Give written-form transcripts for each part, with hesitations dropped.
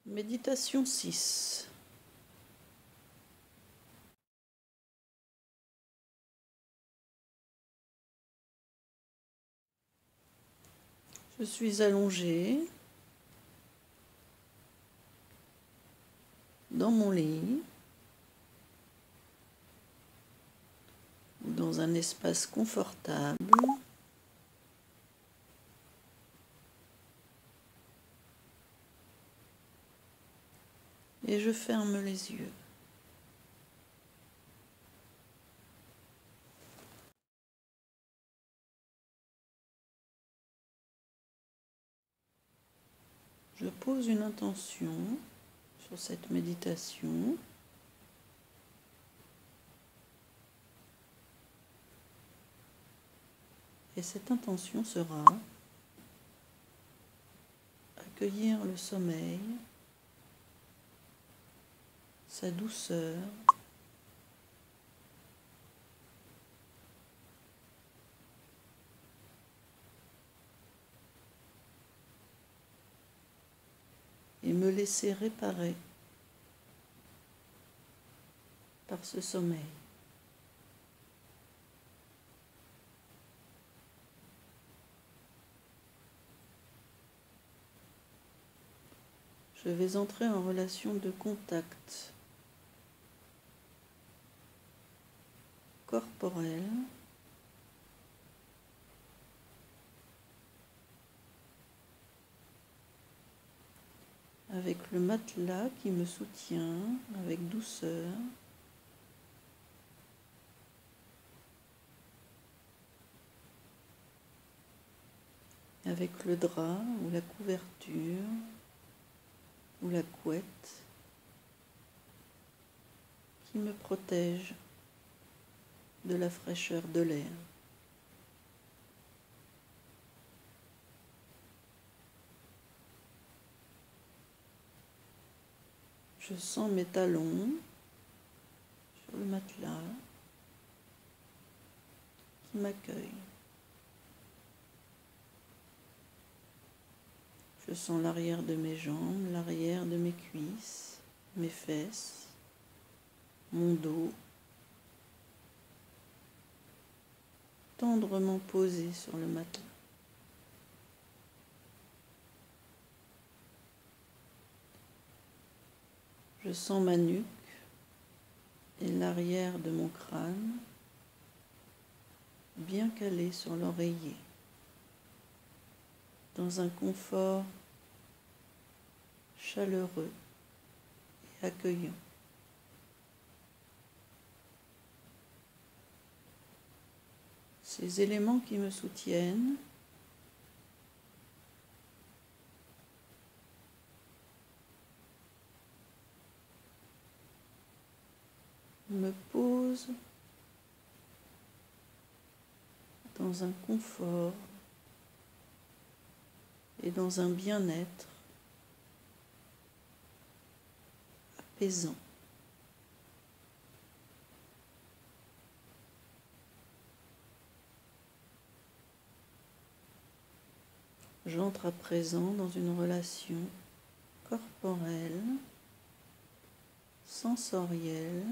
Méditation 6. Je suis allongée dans mon lit ou dans un espace confortable et je ferme les yeux. Je pose une intention sur cette méditation. Et cette intention sera accueillir le sommeil, sa douceur, et me laisser réparer par ce sommeil. Je vais entrer en relation de contact corporel avec le matelas qui me soutient avec douceur, avec le drap ou la couverture ou la couette qui me protège de la fraîcheur de l'air. Je sens mes talons sur le matelas qui m'accueillent. Je sens l'arrière de mes jambes, l'arrière de mes cuisses, mes fesses, mon dos, tendrement posé sur le matelas. Je sens ma nuque et l'arrière de mon crâne bien calés sur l'oreiller, dans un confort chaleureux et accueillant. Ces éléments qui me soutiennent me posent dans un confort et dans un bien-être apaisant. J'entre à présent dans une relation corporelle, sensorielle,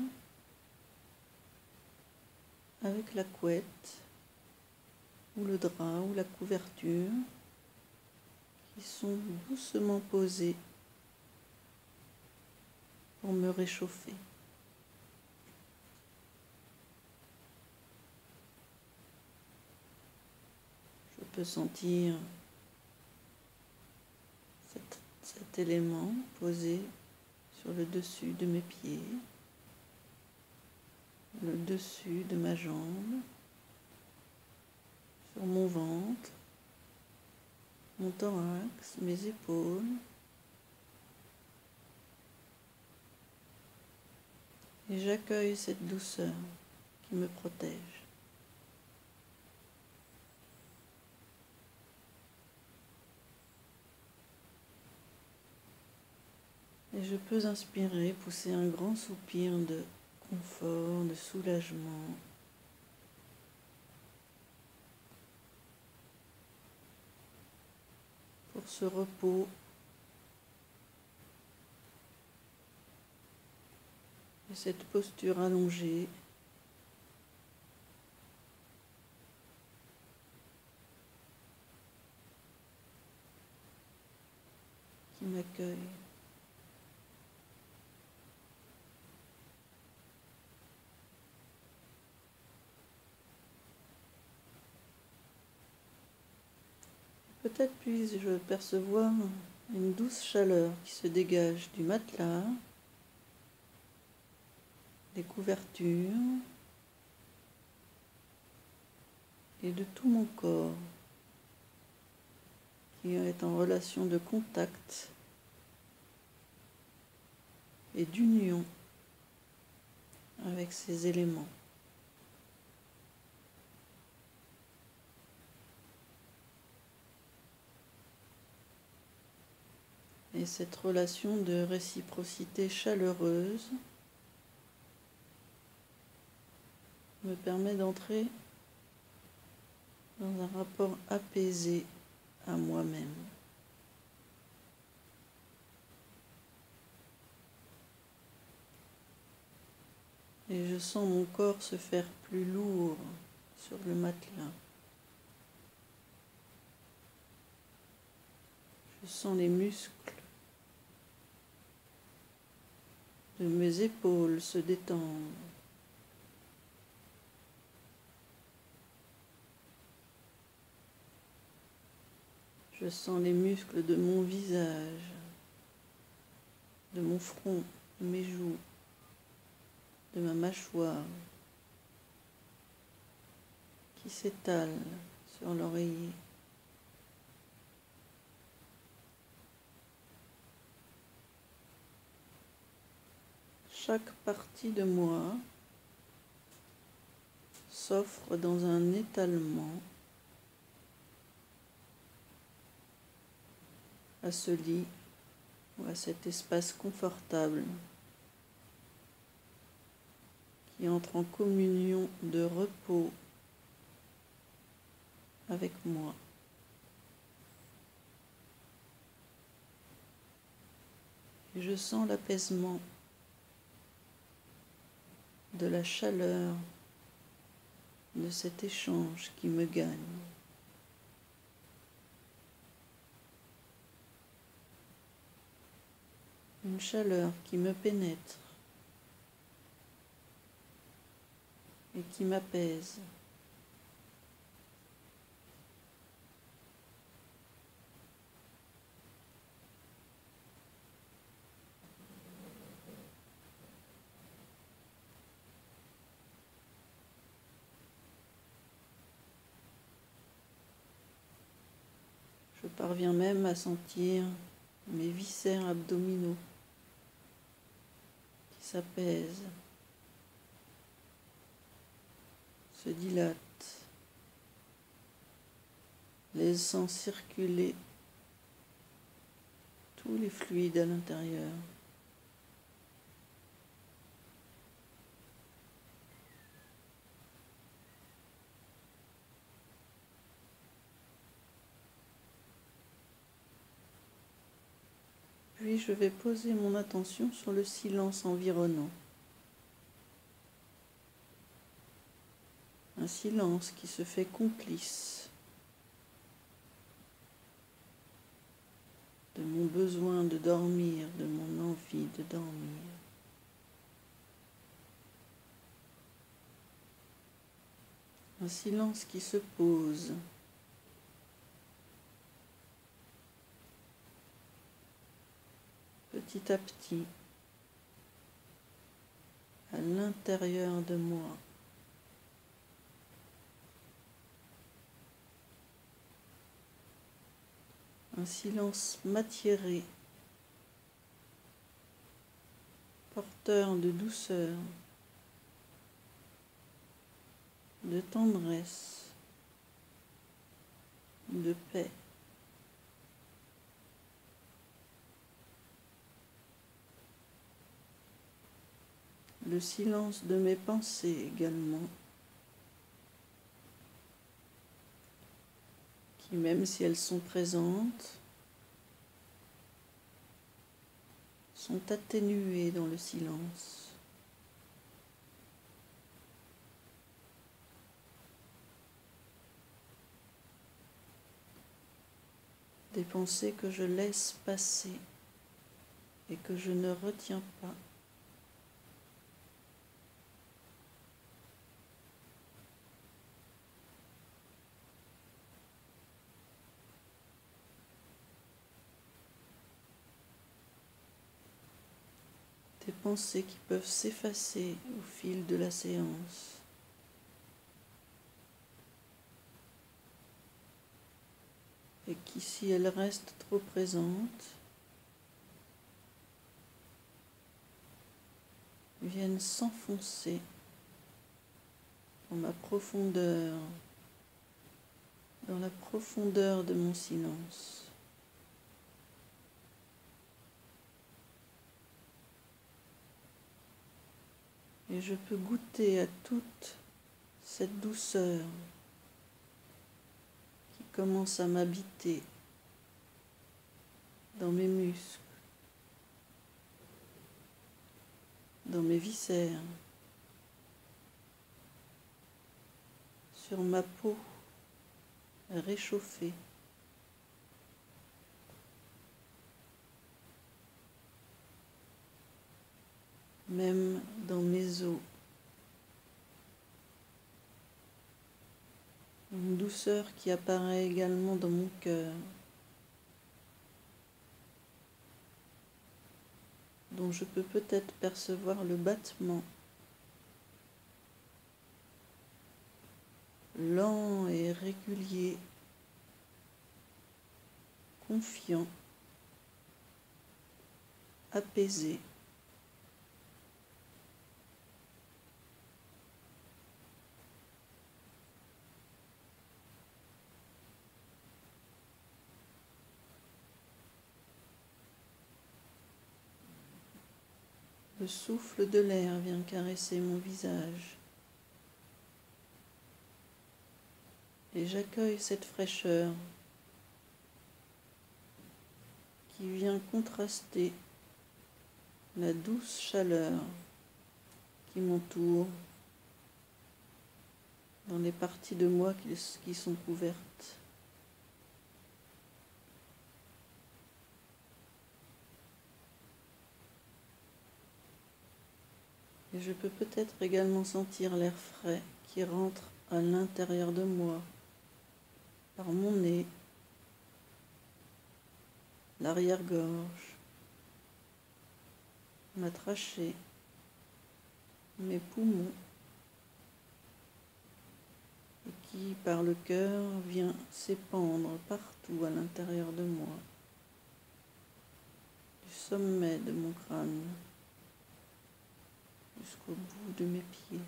avec la couette ou le drap ou la couverture qui sont doucement posés pour me réchauffer. Je peux sentir cet élément posé sur le dessus de mes pieds, le dessus de ma jambe, sur mon ventre, mon thorax, mes épaules, et j'accueille cette douceur qui me protège. Et je peux inspirer, pousser un grand soupir de confort, de soulagement. Pour ce repos Et cette posture allongée qui m'accueille. Peut-être puis-je percevoir une douce chaleur qui se dégage du matelas, des couvertures et de tout mon corps qui est en relation de contact et d'union avec ces éléments. Et cette relation de réciprocité chaleureuse me permet d'entrer dans un rapport apaisé à moi-même. Et je sens mon corps se faire plus lourd sur le matelas. Je sens les muscles de mes épaules se détendre. Je sens les muscles de mon visage, de mon front, de mes joues, de ma mâchoire qui s'étalent sur l'oreiller. Chaque partie de moi s'offre dans un étalement à ce lit ou à cet espace confortable qui entre en communion de repos avec moi. Et je sens l'apaisement de la chaleur de cet échange qui me gagne. Une chaleur qui me pénètre et qui m'apaise. Je parviens même à sentir mes viscères abdominaux qui s'apaisent, se dilatent, laissant circuler tous les fluides à l'intérieur. Puis je vais poser mon attention sur le silence environnant. Un silence qui se fait complice de mon besoin de dormir, de mon envie de dormir. Un silence qui se pose petit à petit à l'intérieur de moi. Un silence matiéré, porteur de douceur, de tendresse, de paix. Le silence de mes pensées également, qui même si elles sont présentes, sont atténuées dans le silence. des pensées que je laisse passer et que je ne retiens pas. Des pensées qui peuvent s'effacer au fil de la séance. Et qui, si elles restent trop présentes, viennent s'enfoncer dans ma profondeur, dans la profondeur de mon silence. Et je peux goûter à toute cette douceur qui commence à m'habiter dans mes muscles, dans mes viscères, sur ma peau réchauffée. Même dans mes os. Une douceur qui apparaît également dans mon cœur, dont je peux peut-être percevoir le battement lent et régulier, confiant, apaisé. Le souffle de l'air vient caresser mon visage et j'accueille cette fraîcheur qui vient contraster la douce chaleur qui m'entoure dans les parties de moi qui sont couvertes. Et je peux peut-être également sentir l'air frais qui rentre à l'intérieur de moi, par mon nez, l'arrière-gorge, ma trachée, mes poumons, et qui, par le cœur, vient s'épandre partout à l'intérieur de moi, du sommet de mon crâne jusqu'au bout de mes pieds.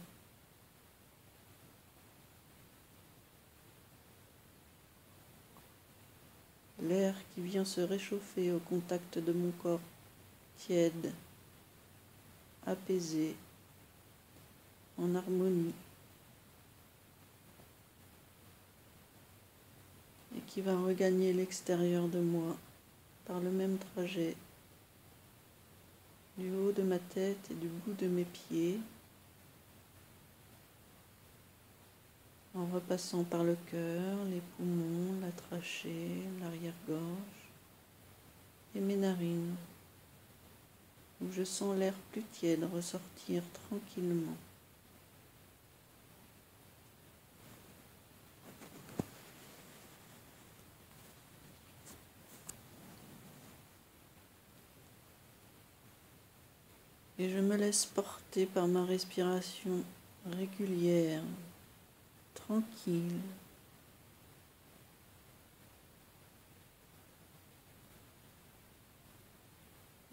L'air qui vient se réchauffer au contact de mon corps tiède, apaisé, en harmonie, et qui va regagner l'extérieur de moi par le même trajet, du haut de ma tête et du bout de mes pieds, en repassant par le cœur, les poumons, la trachée, l'arrière-gorge et mes narines, où je sens l'air plus tiède ressortir tranquillement. Et je me laisse porter par ma respiration régulière, tranquille.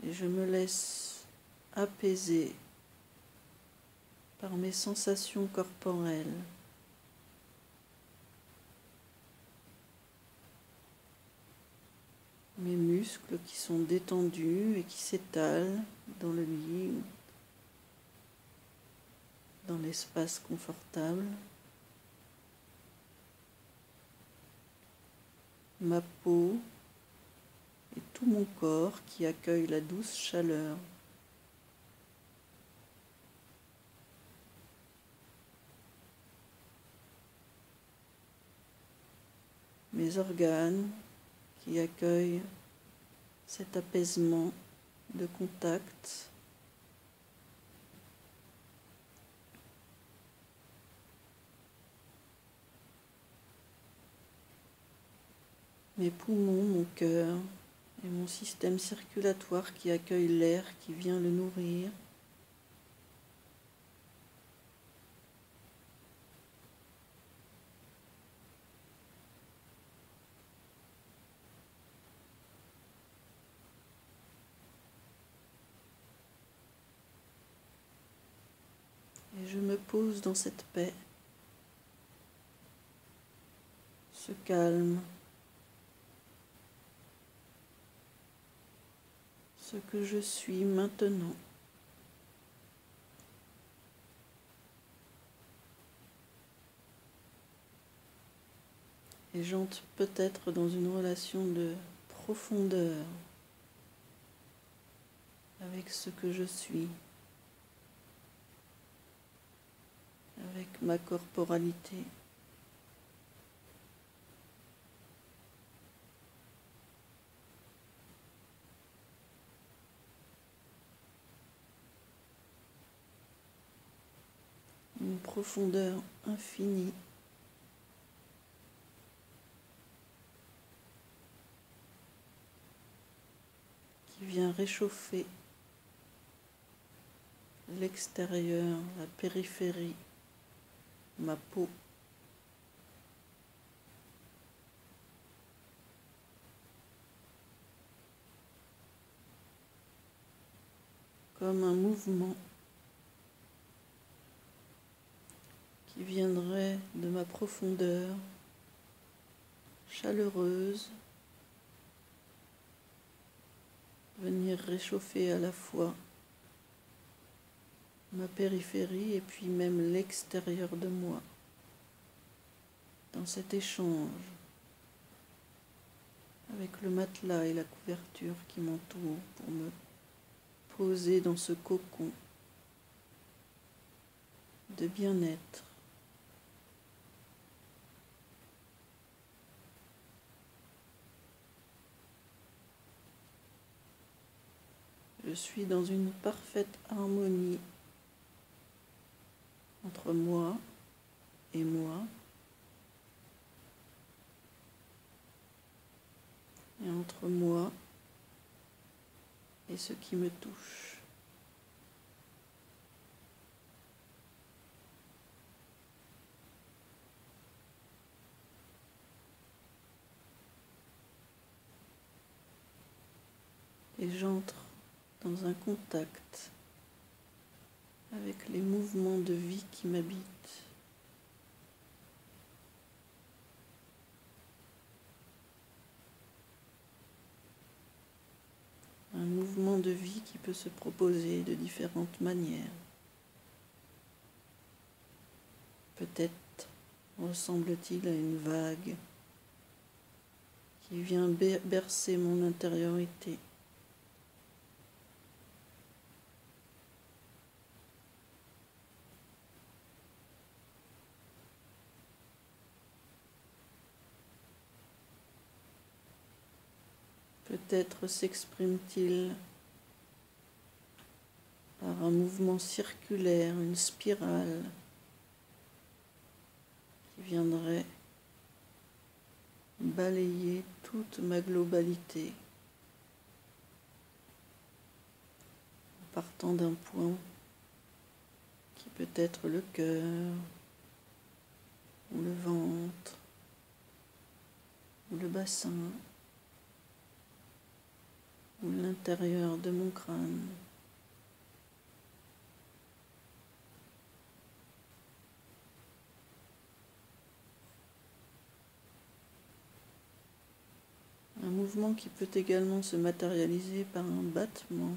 Et je me laisse apaiser par mes sensations corporelles. Mes muscles qui sont détendus et qui s'étalent dans le lit, dans l'espace confortable. Ma peau et tout mon corps qui accueille la douce chaleur. Mes organes qui accueille cet apaisement de contact. Mes poumons, mon cœur et mon système circulatoire qui accueille l'air qui vient le nourrir. Et je me pose dans cette paix, ce calme, ce que je suis maintenant. Et j'entre peut-être dans une relation de profondeur avec ce que je suis, avec ma corporalité. Une profondeur infinie. Qui vient réchauffer l'extérieur, la périphérie, ma peau. Comme un mouvement qui viendrait de ma profondeur chaleureuse, venir réchauffer à la fois ma périphérie et puis même l'extérieur de moi, dans cet échange avec le matelas et la couverture qui m'entourent pour me poser dans ce cocon de bien-être. Je suis dans une parfaite harmonie entre moi et moi, et entre moi et ce qui me touche. Et j'entre dans un contact avec les mouvements de vie qui m'habitent. Un mouvement de vie qui peut se proposer de différentes manières. Peut-être ressemble-t-il à une vague qui vient bercer mon intériorité. Peut-être s'exprime-t-il par un mouvement circulaire, une spirale qui viendrait balayer toute ma globalité en partant d'un point qui peut être le cœur ou le ventre ou le bassin ou l'intérieur de mon crâne. Un mouvement qui peut également se matérialiser par un battement,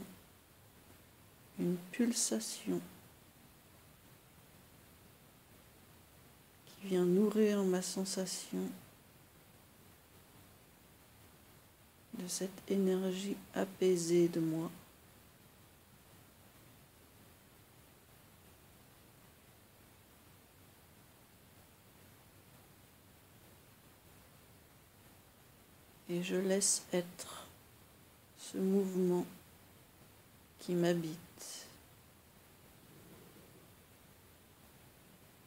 une pulsation qui vient nourrir ma sensation de cette énergie apaisée de moi. Et je laisse être ce mouvement qui m'habite,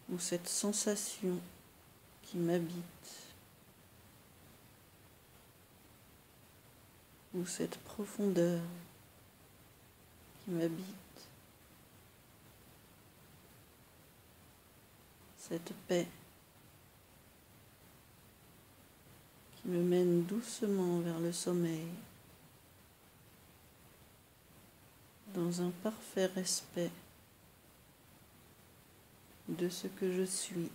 ou cette sensation qui m'habite, ou cette profondeur qui m'habite, cette paix qui me mène doucement vers le sommeil, dans un parfait respect de ce que je suis.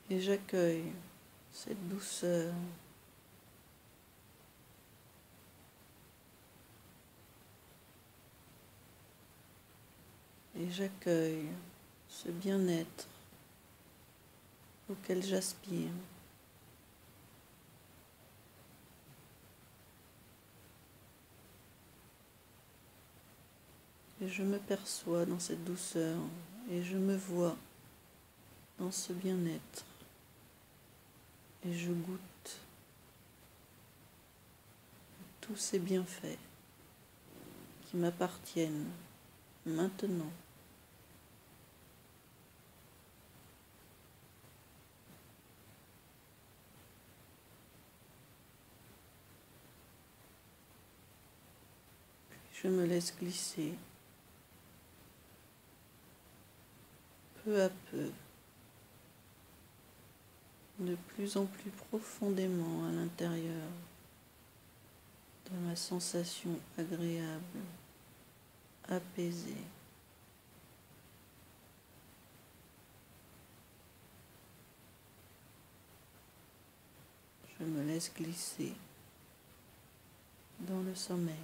Et j'accueille cette douceur, et j'accueille ce bien-être auquel j'aspire. Et je me perçois dans cette douceur, et je me vois dans ce bien-être, et je goûte tous ces bienfaits qui m'appartiennent maintenant. Je me laisse glisser peu à peu, de plus en plus profondément à l'intérieur de ma sensation agréable, apaisée. Je me laisse glisser dans le sommeil.